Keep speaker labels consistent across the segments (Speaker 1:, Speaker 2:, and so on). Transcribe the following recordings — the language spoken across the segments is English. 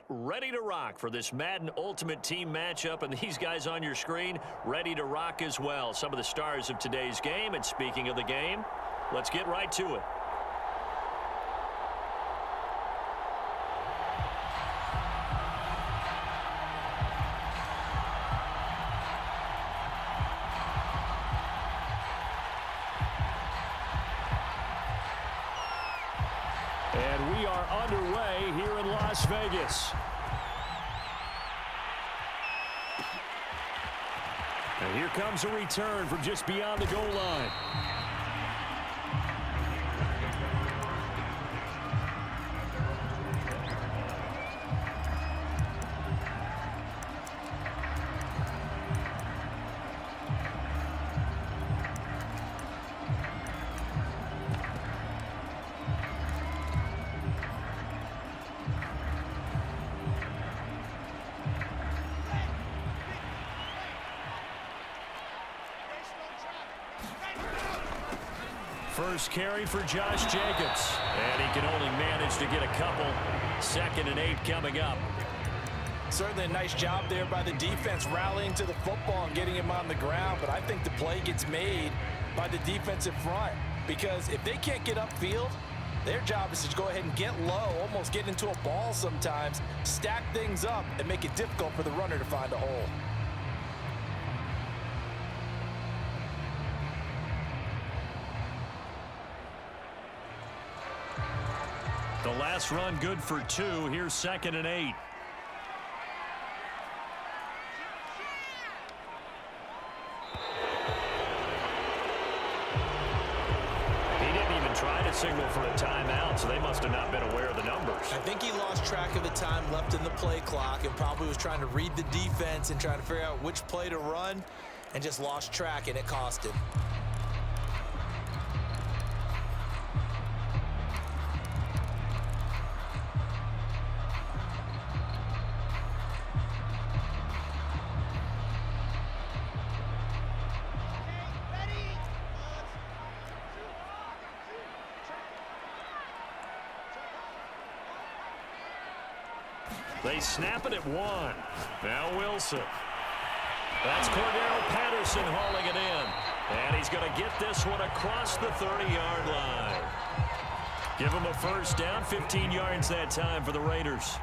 Speaker 1: ready to rock for this Madden Ultimate Team matchup, and these guys on your screen ready to rock as well. Some of the stars of today's game, and speaking of the game, let's get right to it.
Speaker 2: And we are underway here in Las Vegas. And here comes a return from just beyond the goal line. First carry for Josh Jacobs. And he can only manage to get a couple. 2nd and 8 coming up.
Speaker 3: Certainly a nice job there by the defense rallying to the football and getting him on the ground. But I think the play gets made by the defensive front. Because if they can't get upfield, their job is to go ahead and get low, almost get into a ball sometimes, stack things up, and make it difficult for the runner to find a hole.
Speaker 2: The last run good for 2. Here's 2nd and 8.
Speaker 1: He didn't even try to signal for a timeout, so they must have not been aware of the numbers.
Speaker 3: I think he lost track of the time left in the play clock and probably was trying to read the defense and trying to figure out which play to run and just lost track, and it cost him.
Speaker 1: They snap it at 1. Now Wilson. That's Cordero Patterson hauling it in. And he's going to get this one across the 30-yard line. Give him a first down, 15 yards that time for the Raiders.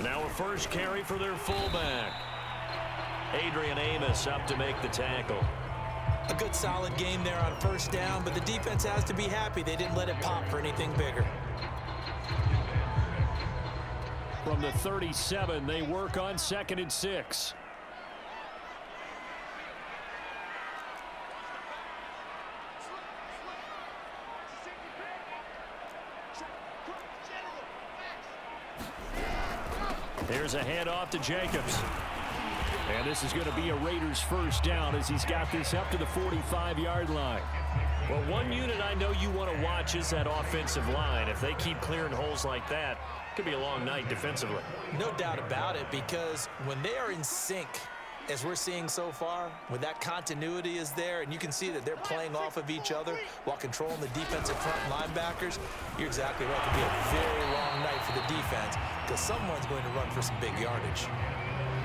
Speaker 1: Now a first carry for their fullback. Adrian Amos up to make the tackle.
Speaker 3: A good solid game there on first down, but the defense has to be happy they didn't let it pop for anything bigger.
Speaker 2: From the 37, they work on 2nd and 6. Here's a handoff to Jacobs. And this is going to be a Raiders first down as he's got this up to the 45-yard line.
Speaker 1: Well, one unit I know you want to watch is that offensive line. If they keep clearing holes like that, it could be a long night defensively.
Speaker 3: No doubt about it, because when they are in sync, as we're seeing so far, when that continuity is there and you can see that they're playing off of each other while controlling the defensive front linebackers, you're exactly right. It could be a very long night for the defense because someone's going to run for some big yardage.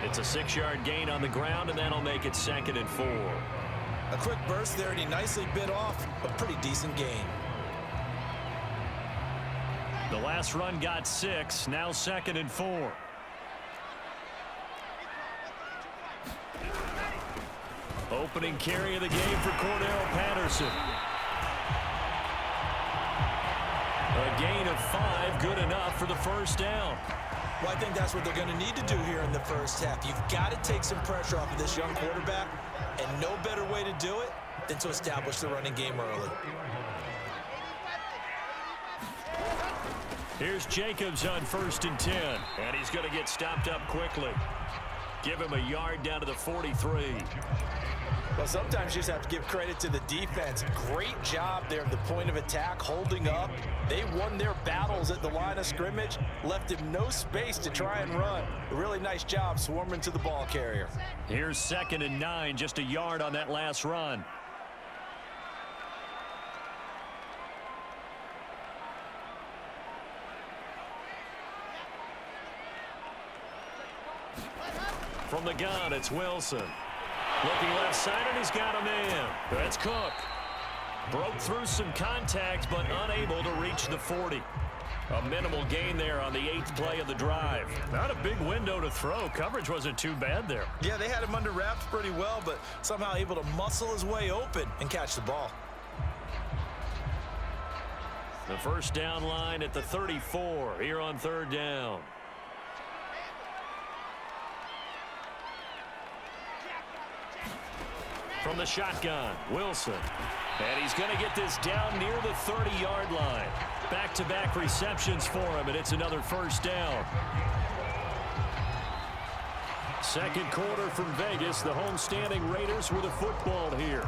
Speaker 1: It's a 6-yard gain on the ground, and that'll make it 2nd and 4.
Speaker 3: A quick burst there, and he nicely bit off a pretty decent gain.
Speaker 2: The last run got 6, now 2nd and 4. Opening carry of the game for Cordero Patterson. A gain of 5, good enough for the first down.
Speaker 3: Well, I think that's what they're going to need to do here in the first half. You've got to take some pressure off of this young quarterback, and no better way to do it than to establish the running game early.
Speaker 2: Here's Jacobs on 1st and 10.
Speaker 1: And he's going to get stopped up quickly. Give him a yard down to the 43.
Speaker 3: Well, sometimes you just have to give credit to the defense. Great job there at the point of attack, holding up. They won their battles at the line of scrimmage, left him no space to try and run. A really nice job swarming to the ball carrier.
Speaker 2: Here's 2nd and 9, just a yard on that last run.
Speaker 1: From the gun, it's Wilson. Looking left side, and he's got a man. That's Cook. Broke through some contact, but unable to reach the 40. A minimal gain there on the 8th play of the drive.
Speaker 2: Not a big window to throw. Coverage wasn't too bad there.
Speaker 3: Yeah, they had him under wraps pretty well, but somehow able to muscle his way open and catch the ball.
Speaker 1: The first down line at the 34 here on 3rd down. From the shotgun, Wilson. And he's going to get this down near the 30-yard line. Back-to-back receptions for him, and it's another first down.
Speaker 2: Second quarter from Vegas. The homestanding Raiders with a football here.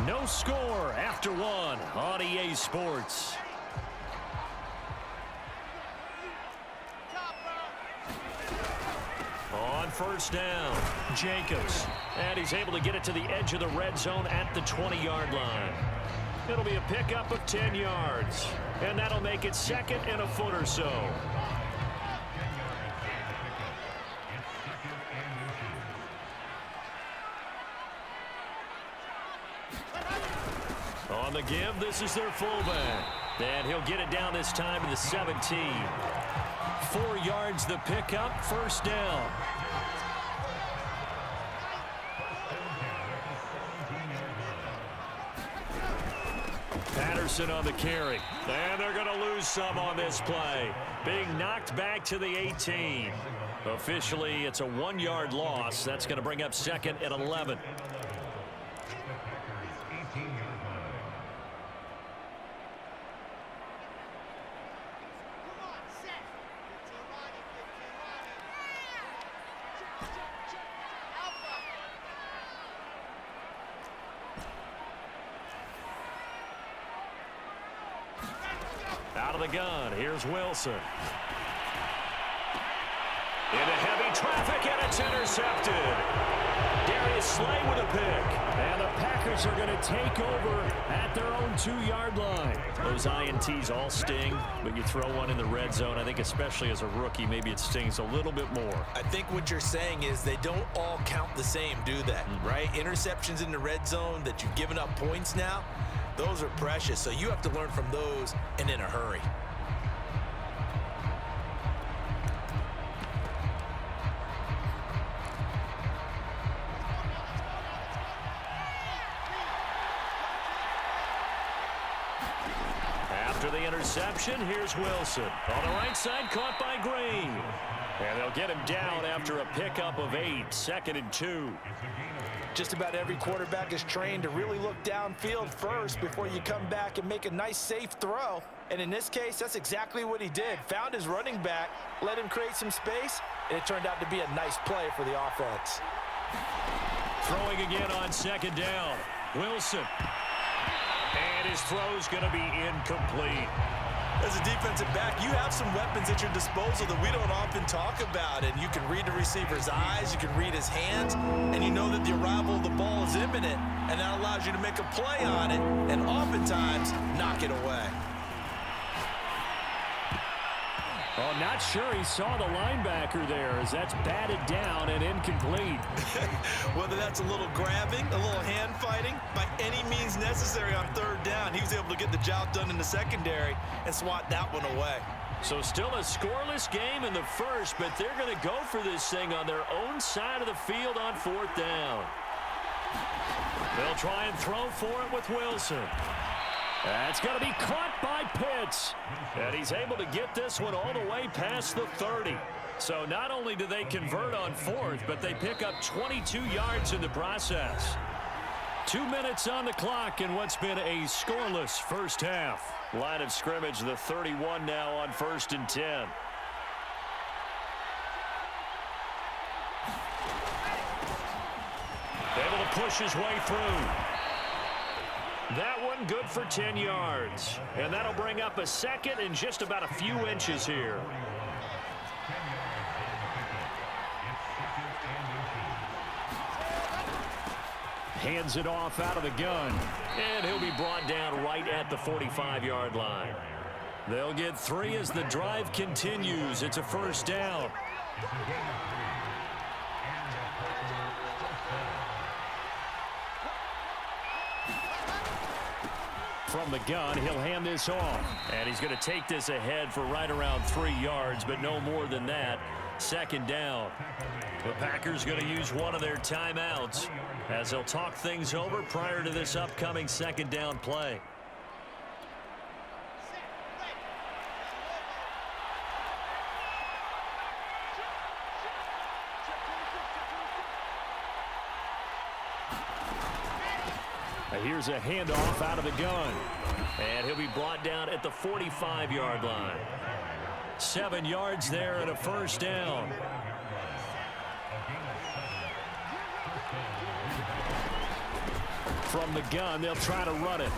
Speaker 2: No score after 1 on EA Sports.
Speaker 1: On first down, Jacobs. And he's able to get it to the edge of the red zone at the 20-yard line. It'll be a pickup of 10 yards. And that'll make it 2nd and a foot or so. On the give, this is their fullback. And he'll get it down this time to the 17. 4 yards the pickup, first down. Patterson on the carry. And they're going to lose some on this play. Being knocked back to the 18. Officially, it's a 1-yard loss. That's going to bring up 2nd and 11. Out of the gun, here's Wilson. Into heavy traffic, and it's intercepted. Darius Slay with a pick.
Speaker 2: And the Packers are going to take over at their own 2-yard line.
Speaker 1: Those INTs all sting, but you throw one in the red zone, I think especially as a rookie, maybe it stings a little bit more.
Speaker 3: I think what you're saying is they don't all count the same, do they? Right? Interceptions in the red zone that you've given up points now, those are precious, so you have to learn from those and in a hurry.
Speaker 1: After the interception, here's Wilson. On the right side, caught by Green. And they'll get him down after a pickup of 8, 2nd and 2.
Speaker 3: Just about every quarterback is trained to really look downfield first before you come back and make a nice, safe throw. And in this case, that's exactly what he did. Found his running back, let him create some space, and it turned out to be a nice play for the offense.
Speaker 1: Throwing again on 2nd down. Wilson. And his throw's going to be incomplete.
Speaker 3: As a defensive back, you have some weapons at your disposal that we don't often talk about. And you can read the receiver's eyes, you can read his hands, and you know that the arrival of the ball is imminent. And that allows you to make a play on it and oftentimes knock it away.
Speaker 2: Well, not sure he saw the linebacker there as that's batted down and incomplete.
Speaker 3: Whether that's a little grabbing, a little hand fighting, by any means necessary on 3rd down, he was able to get the job done in the secondary and swat that one away.
Speaker 1: So still a scoreless game in the first, but they're going to go for this thing on their own side of the field on 4th down. They'll try and throw for it with Wilson.
Speaker 2: That's going to be caught by Pitts.
Speaker 1: And he's able to get this one all the way past the 30. So not only do they convert on 4th, but they pick up 22 yards in the process. 2 minutes on the clock in what's been a scoreless first half. Line of scrimmage, the 31 now on 1st and 10. Able to
Speaker 2: push his way through. That one good for 10 yards. And that'll bring up a second and just about a few inches here. Hands it off out of the gun. And he'll be brought down right at the 45-yard line. They'll get 3 as the drive continues. It's a first down. From the gun, he'll hand this off. And he's going to take this ahead for right around 3 yards, but no more than that. Second down. The Packers going to use one of their timeouts as they'll talk things over prior to this upcoming second down play. Here's a handoff out of the gun. And he'll be brought down at the 45-yard line. 7 yards there and a first down. From the gun, they'll try to run it.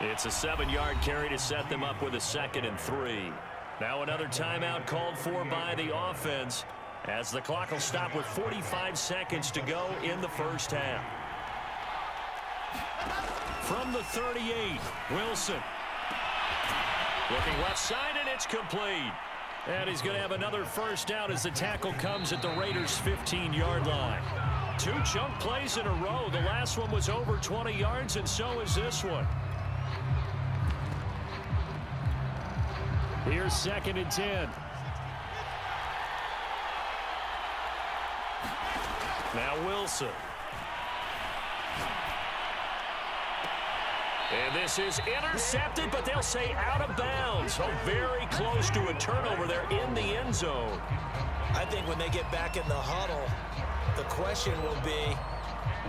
Speaker 2: It's a 7-yard carry to set them up with a 2nd and 3. Now another timeout called for by the offense as the clock will stop with 45 seconds to go in the first half. From the 38, Wilson. Looking left side, and it's complete. And he's going to have another first down as the tackle comes at the Raiders' 15-yard line. 2 chunk plays in a row. The last one was over 20 yards, and so is this one. Here's 2nd and 10. Now Wilson. And this is intercepted, but they'll say out of bounds. So very close to a turnover there in the end zone.
Speaker 3: I think when they get back in the huddle, the question will be,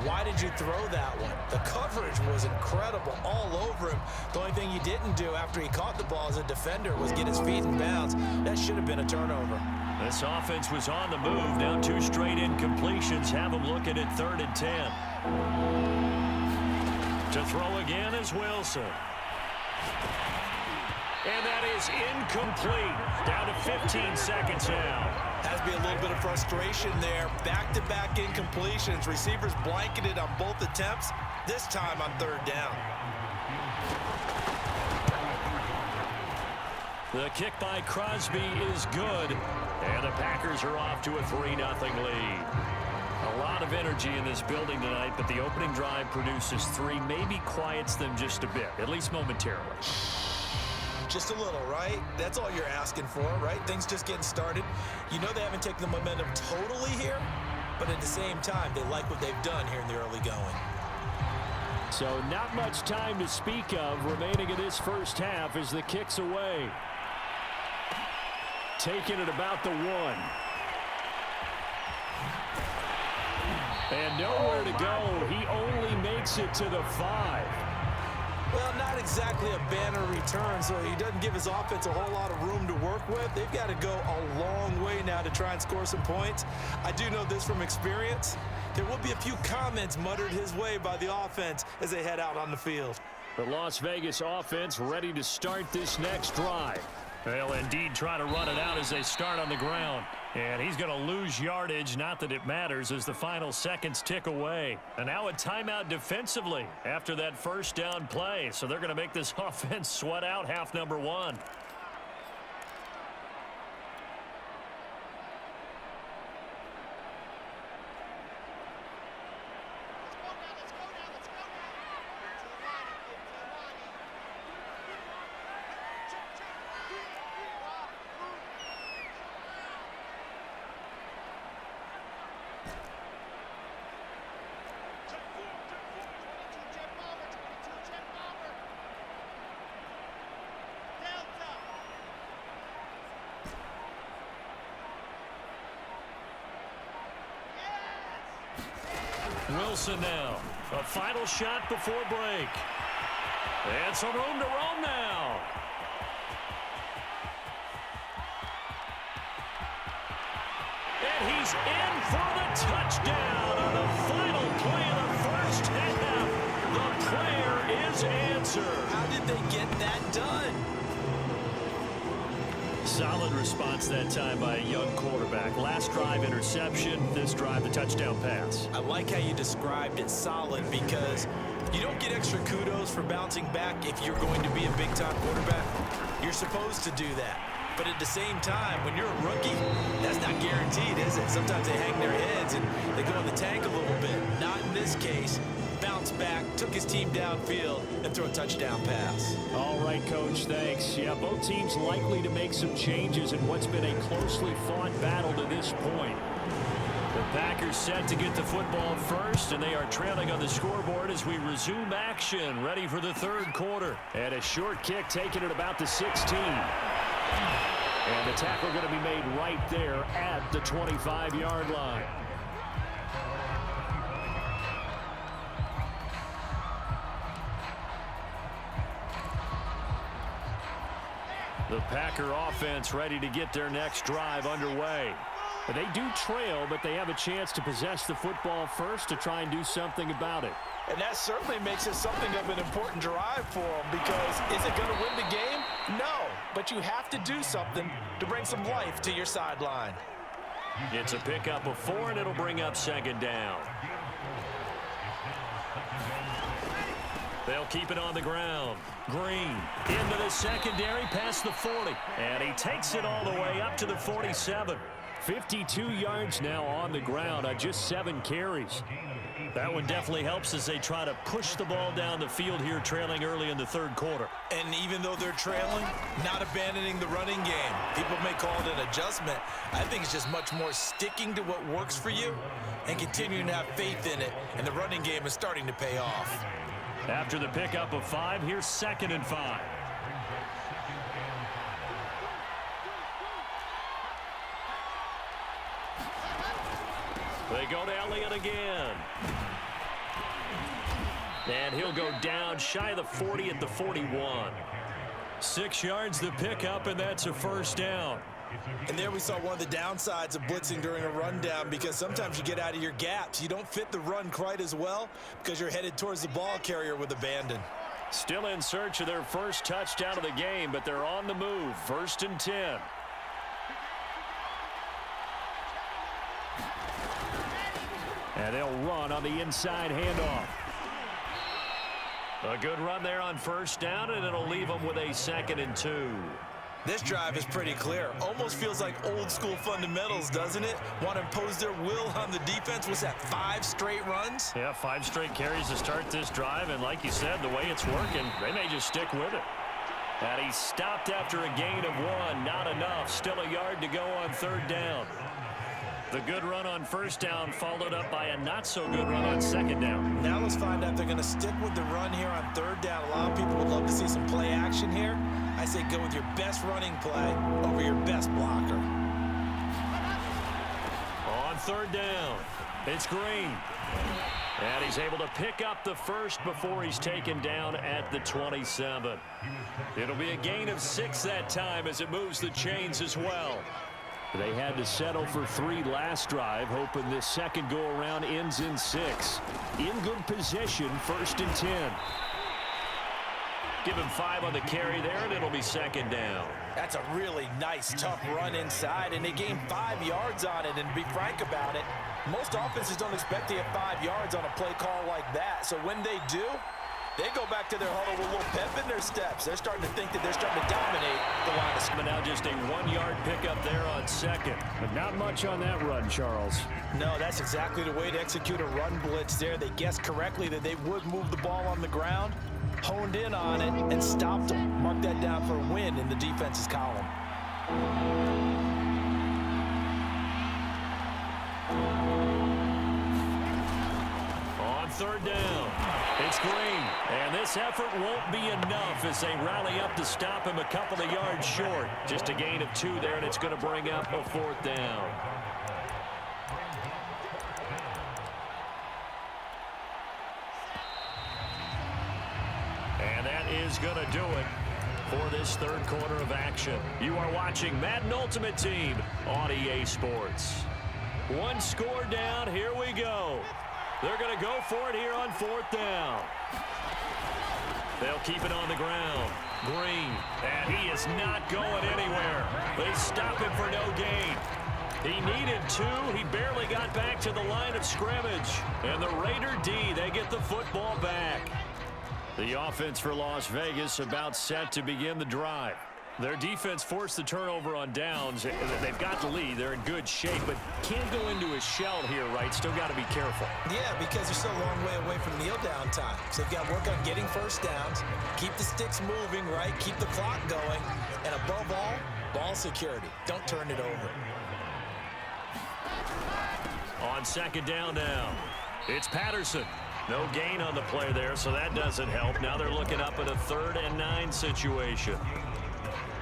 Speaker 3: why did you throw that one? The coverage was incredible all over him. The only thing he didn't do after he caught the ball as a defender was get his feet in bounds. That should have been a turnover.
Speaker 2: This offense was on the move. Now 2 straight incompletions have them looking at 3rd and 10. To throw again is Wilson. And that is incomplete. Down to 15 seconds now.
Speaker 3: Has to be a little bit of frustration there. Back-to-back incompletions. Receivers blanketed on both attempts. This time on 3rd down.
Speaker 2: The kick by Crosby is good. And the Packers are off to a 3-0 lead. A lot of energy in this building tonight, but the opening drive produces 3, maybe quiets them just a bit, at least momentarily.
Speaker 3: Just a little, right? That's all you're asking for, right? Things just getting started. You know they haven't taken the momentum totally here, but at the same time, they like what they've done here in the early going.
Speaker 2: So not much time to speak of remaining in this first half as the kick's away. Taking it about the 1. And nowhere to go. He only makes it to the 5.
Speaker 3: Well, not exactly a banner return, so he doesn't give his offense a whole lot of room to work with. They've got to go a long way now to try and score some points. I do know this from experience. There will be a few comments muttered his way by the offense as they head out on the field.
Speaker 2: The Las Vegas offense ready to start this next drive. They'll indeed try to run it out as they start on the ground. And he's going to lose yardage, not that it matters, as the final seconds tick away. And now a timeout defensively after that first down play. So they're going to make this offense sweat out half number 1. Wilson now. A final shot before break. And some room to roam now. And he's in for the touchdown on the final play of the first half. The prayer is answered.
Speaker 3: How did they get that done?
Speaker 2: Solid response that time by a young quarterback. Last drive, interception. This drive, the touchdown pass.
Speaker 3: I like how you described it, solid, because you don't get extra kudos for bouncing back if you're going to be a big-time quarterback. You're supposed to do that. But at the same time, when you're a rookie, that's not guaranteed, is it? Sometimes they hang their heads and they go in the tank a little bit. Not in this case. Bounced back, took his team downfield, and threw a touchdown pass.
Speaker 2: All right, Coach, thanks. Yeah, both teams likely to make some changes in what's been a closely fought battle to this point. The Packers set to get the football first, and they are trailing on the scoreboard as we resume action, ready for the third quarter. And a short kick taken at about the 16. And the tackle going to be made right there at the 25-yard line. The Packer offense ready to get their next drive underway. They do trail, but they have a chance to possess the football first to try and do something about it.
Speaker 3: And that certainly makes it something of an important drive for them, because is it going to win the game? No, but you have to do something to bring some life to your sideline.
Speaker 2: It's a pickup of 4, and it'll bring up second down. They'll keep it on the ground. Green into the secondary past the 40. And he takes it all the way up to the 47. 52 yards now on the ground on just 7 carries. That one definitely helps as they try to push the ball down the field here, trailing early in the third quarter.
Speaker 3: And even though they're trailing, not abandoning the running game. People may call it an adjustment. I think it's just much more sticking to what works for you and continuing to have faith in it. And the running game is starting to pay off.
Speaker 2: After the pickup of 5, here's 2nd and 5. They go to Elliott again. And he'll go down shy of the 40 at the 41. 6 yards the pickup, and that's a first down.
Speaker 3: And there we saw one of the downsides of blitzing during a rundown, because sometimes you get out of your gaps. You don't fit the run quite as well because you're headed towards the ball carrier with abandon.
Speaker 2: Still in search of their first touchdown of the game, but they're on the move. 1st and 10. And they'll run on the inside handoff. A good run there on 1st down, and it'll leave them with a 2nd and 2.
Speaker 3: This drive is pretty clear. Almost feels like old school fundamentals, doesn't it? Want to impose their will on the defense. Was that 5 straight runs?
Speaker 2: Yeah, 5 straight carries to start this drive, and like you said, the way it's working, they may just stick with it. And he stopped after a gain of 1. Not enough. Still a yard to go on 3rd down. The good run on 1st down followed up by a not-so-good run on 2nd down.
Speaker 3: Now let's find out if they're going to stick with the run here on 3rd down. A lot of people would love to see some play action here. I say go with your best running play over your best blocker.
Speaker 2: On 3rd down, it's Green. And he's able to pick up the first before he's taken down at the 27. It'll be a gain of 6 that time as it moves the chains as well. They had to settle for 3 last drive, hoping this second go-around ends in 6. In good position, 1st and 10. Give him 5 on the carry there, and it'll be 2nd down.
Speaker 3: That's a really nice, tough run inside, and they gained 5 yards on it. And to be frank about it, most offenses don't expect to get 5 yards on a play call like that. So when they do, they go back to their huddle with a little pep in their steps. They're starting to think that they're starting to dominate the line of scrimmage.
Speaker 2: Now just a 1-yard pickup there on 2nd. But not much on that run, Charles.
Speaker 3: No, that's exactly the way to execute a run blitz there. They guessed correctly that they would move the ball on the ground, honed in on it, and stopped them. Mark that down for a win in the defense's column.
Speaker 2: On 3rd down, it's Green. And this effort won't be enough as they rally up to stop him a couple of yards short. Just a gain of 2 there, and it's going to bring up a 4th down. And that is going to do it for this third quarter of action. You are watching Madden Ultimate Team on EA Sports. One score down. Here we go. They're going to go for it here on 4th down. They'll keep it on the ground. Green, and he is not going anywhere. They stop him for no gain. He needed 2. He barely got back to the line of scrimmage. And the Raider D, they get the football back. The offense for Las Vegas about set to begin the drive. Their defense forced the turnover on downs. They've got the lead. They're in good shape, but can't go into a shell here, right? Still got to be careful.
Speaker 3: Yeah, because they're still a long way away from kneel down time. So they've got to work on getting first downs, keep the sticks moving, right? Keep the clock going. And above all, ball security. Don't turn it over.
Speaker 2: On 2nd down now, it's Patterson. No gain on the play there, so that doesn't help. Now they're looking up at a 3rd and 9 situation.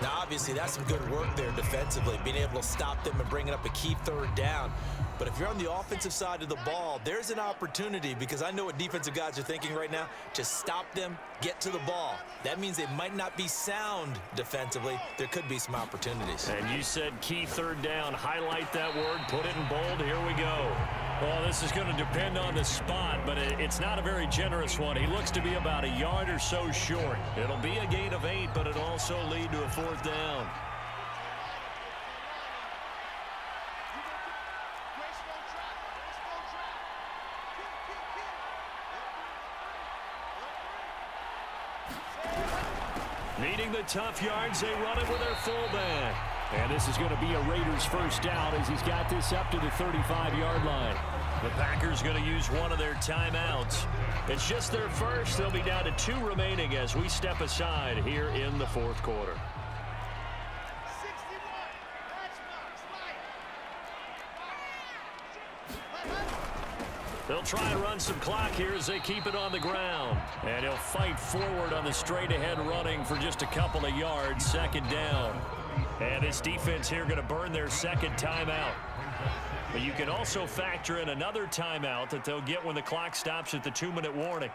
Speaker 3: Now, obviously, that's some good work there defensively, being able to stop them and bringing up a key 3rd down. But if you're on the offensive side of the ball, there's an opportunity, because I know what defensive guys are thinking right now. Just stop them, get to the ball. That means they might not be sound defensively. There could be some opportunities.
Speaker 2: And you said key 3rd down. Highlight that word, put it in bold. Here we go. Well, this is going to depend on the spot, but it's not a very generous one. He looks to be about a yard or so short. It'll be a gain of 8, but it'll also lead to a 4th down. Needing the tough yards, they run it with their fullback. And this is going to be a Raiders first down as he's got this up to the 35-yard line. The Packers going to use one of their timeouts. It's just their first. They'll be down to 2 remaining as we step aside here in the 4th quarter. They'll try and run some clock here as they keep it on the ground. And he'll fight forward on the straight-ahead running for just a couple of yards. 2nd down. And this defense here going to burn their 2nd timeout. But you can also factor in another timeout that they'll get when the clock stops at the 2-minute warning.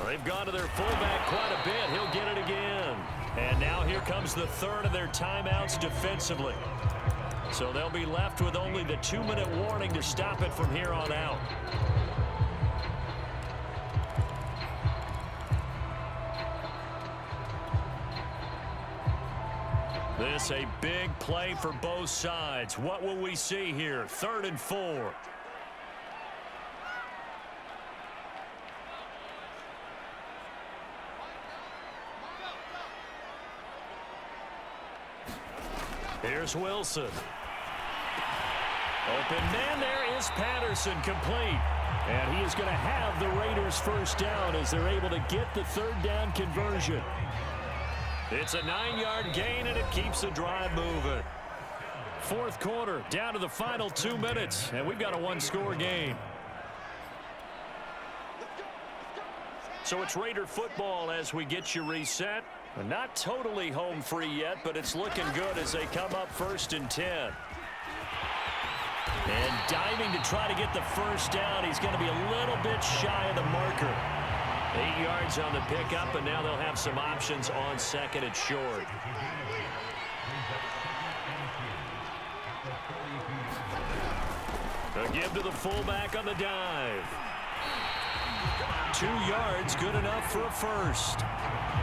Speaker 2: They've gone to their fullback quite a bit. He'll get it again. And now here comes the 3rd of their timeouts defensively. So they'll be left with only the 2-minute warning to stop it from here on out. This a big play for both sides. What will we see here? 3rd and 4. Here's Wilson. Open man, there is Patterson, complete. And he is going to have the Raiders first down as they're able to get the 3rd down conversion. It's a 9-yard gain, and it keeps the drive moving. 4th quarter, down to the final 2 minutes, and we've got a 1-score game. So it's Raider football as we get you reset. Not totally home free yet, but it's looking good as they come up 1st and 10. And diving to try to get the first down. He's going to be a little bit shy of the marker. 8 yards on the pickup, and now they'll have some options on 2nd and short. A give to the fullback on the dive. 2 yards, good enough for a first.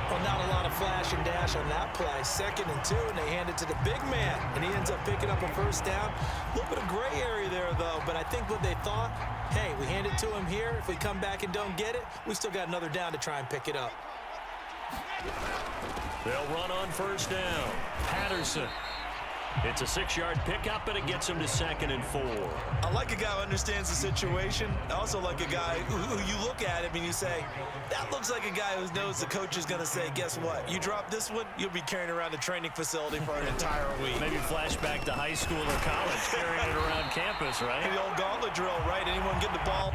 Speaker 3: Well, not a lot of flash and dash on that play. 2nd and 2, and they hand it to the big man, and he ends up picking up a first down. A little bit of gray area there, though, but I think what they thought, hey, we hand it to him here. If we come back and don't get it, we still got another down to try and pick it up.
Speaker 2: They'll run on first down. Patterson. It's a 6-yard pickup, and it gets him to 2nd and 4.
Speaker 3: I like a guy who understands the situation. I also like a guy who you look at him and you say, that looks like a guy who knows the coach is going to say, guess what? You drop this one, you'll be carrying around the training facility for an entire week.
Speaker 2: Maybe flashback to high school or college, carrying it around campus, right?
Speaker 3: The old gauntlet drill, right? Anyone get the ball,